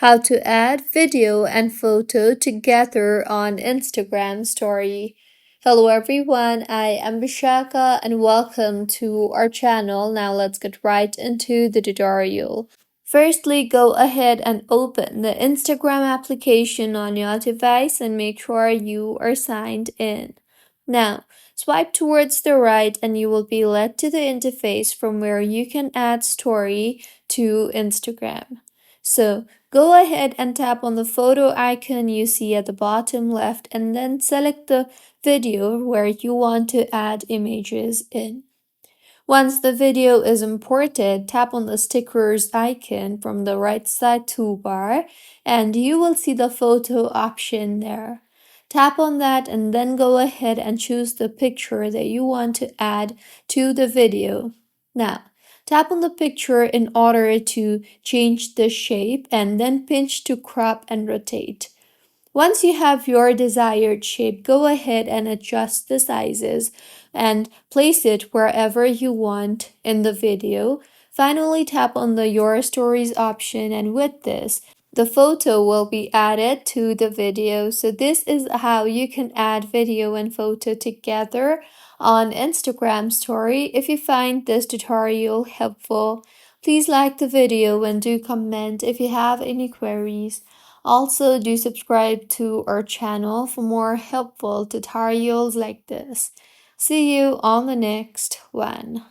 how to add video and photo together on Instagram story. Hello everyone, I am Vishaka and welcome to our channel. Now let's get right into the tutorial. Firstly, go ahead and open the Instagram application on your device and make sure you are signed in. Now, swipe towards the right and you will be led to the interface from where you can add story to Instagram. So, go ahead and tap on the photo icon you see at the bottom left and then select the video where you want to add images in. Once the video is imported, tap on the stickers icon from the right side toolbar and you will see the photo option there. Tap on that and then go ahead and choose the picture that you want to add to the video. Now, tap on the picture in order to change the shape and then pinch to crop and rotate. Once you have your desired shape, go ahead and adjust the sizes and place it wherever you want in the video. Finally, tap on the Your Stories option, and with this, the photo will be added to the video. So this is how you can add video and photo together on Instagram story. If you find this tutorial helpful, please like the video and do comment if you have any queries. Also, do subscribe to our channel for more helpful tutorials like this. See you on the next one.